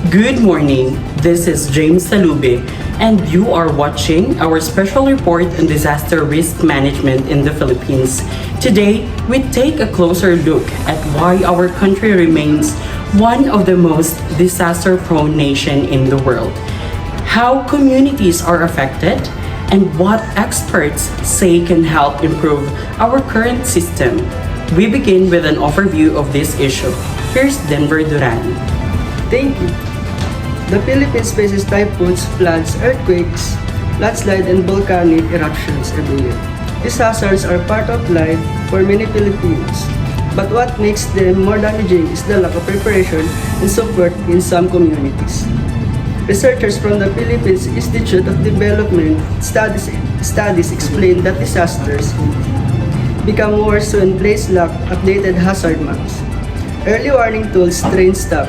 Good morning. This is James Salube, and you are watching our special report on disaster risk management in the Philippines. Today, we take a closer look at why our country remains one of the most disaster-prone nation in the world, how communities are affected, and what experts say can help improve our current system. We begin with an overview of this issue. Here's Denver Duran. Thank you. The Philippines faces typhoons, floods, earthquakes, landslide, and volcanic eruptions every year. These hazards are part of life for many Filipinos. But what makes them more damaging is the lack of preparation and support in some communities. Researchers from the Philippines Institute of Development studies explain that disasters become worse when places lack updated hazard maps. Early warning tools train staff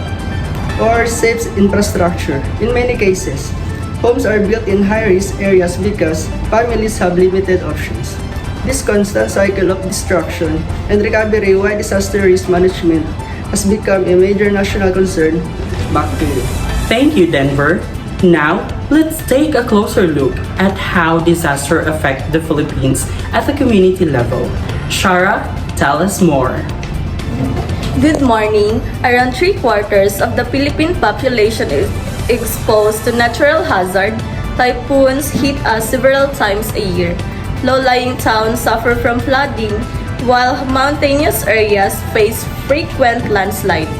or safe infrastructure. In many cases, homes are built in high-risk areas because families have limited options. This constant cycle of destruction and recovery while disaster risk management has become a major national concern. Back to you. Thank you, Denver. Now, let's take a closer look at how disaster affect the Philippines at the community level. Shara, tell us more. Good morning. Around 3/4 of the Philippine population is exposed to natural hazard. Typhoons hit us several times a year. Low-lying towns suffer from flooding, while mountainous areas face frequent landslide.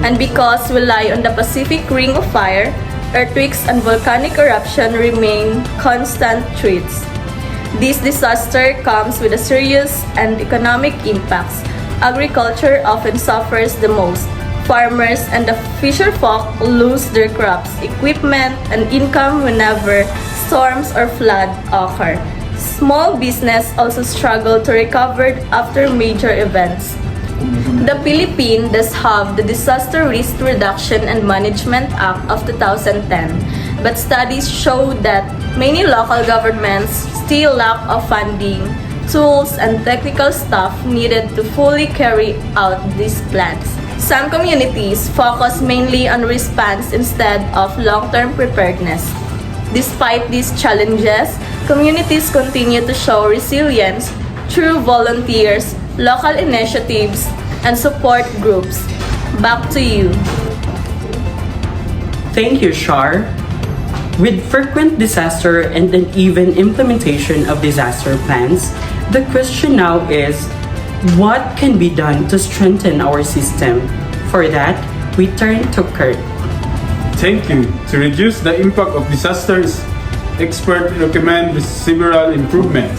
And because we lie on the Pacific Ring of Fire, earthquakes and volcanic eruption remain constant threats. This disaster comes with a serious and economic impacts. Agriculture often suffers the most. Farmers and the fisherfolk lose their crops, equipment, and income whenever storms or flood occur. Small business also struggle to recover after major events. The Philippines does have the Disaster Risk Reduction and Management Act of 2010, but studies show that many local governments still lack of funding, tools, and technical staff needed to fully carry out these plans. Some communities focus mainly on response instead of long-term preparedness. Despite these challenges, communities continue to show resilience through volunteers, local initiatives, and support groups. Back to you. Thank you, Shar. With frequent disaster and uneven implementation of disaster plans, the question now is, what can be done to strengthen our system? For that, we turn to Kurt. Thank you. To reduce the impact of disasters, experts recommend several improvements.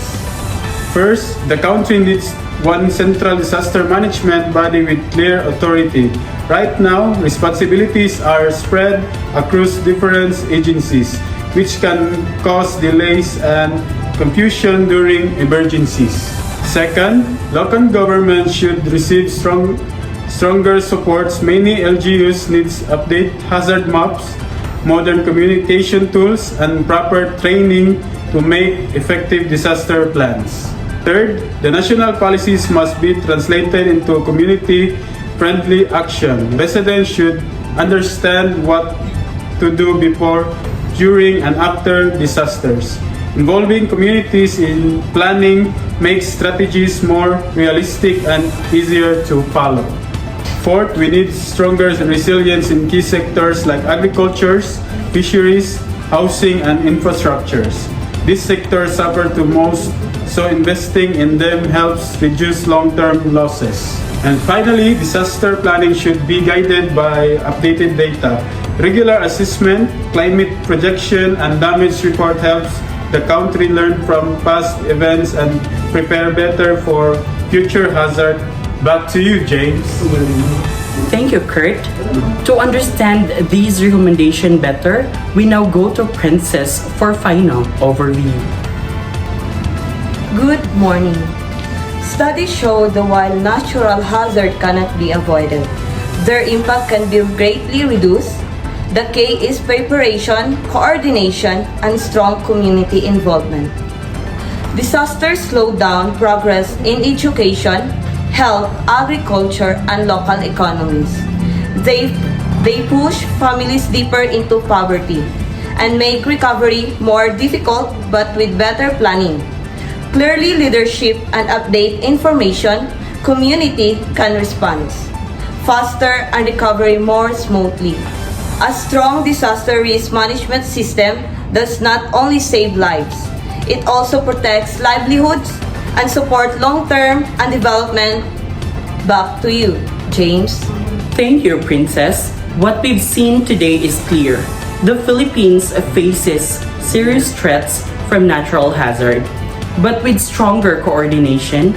First, the country needs one central disaster management body with clear authority. Right now, responsibilities are spread across different agencies, which can cause delays and confusion during emergencies. Second, local government should receive stronger supports. Many LGUs needs update hazard maps, modern communication tools, and proper training to make effective disaster plans. Third, the national policies must be translated into community-friendly action. Residents should understand what to do before, during, and after disasters. Involving communities in planning makes strategies more realistic and easier to follow. Fourth, we need stronger resilience in key sectors like agriculture, fisheries, housing, and infrastructures. These sectors suffer the most, so investing in them helps reduce long-term losses. And finally, disaster planning should be guided by updated data. Regular assessment, climate projection, and damage report helps the country learn from past events and prepare better for future hazard. Back to you, James. Thank you, Kurt. To understand these recommendations better, we now go to Princess for final overview. Good morning. Studies show that while natural hazard cannot be avoided, their impact can be greatly reduced. The key is preparation, coordination, and strong community involvement. Disasters slow down progress in education, health, agriculture, and local economies. They They push families deeper into poverty and make recovery more difficult, but with better planning, clearly leadership, and update information, community can respond faster and recovery more smoothly. A strong disaster risk management system does not only save lives, it also protects livelihoods and support long-term and development. Back to you, James. Thank you, Princess. What we've seen today is clear. The Philippines faces serious threats from natural hazard, but with stronger coordination,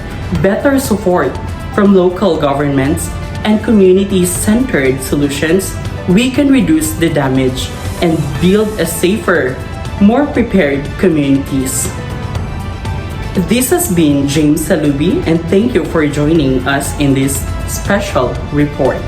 better support from local governments, and community-centered solutions, we can reduce the damage and build a safer, more prepared communities. This has been James Salubi, and thank you for joining us in this special report.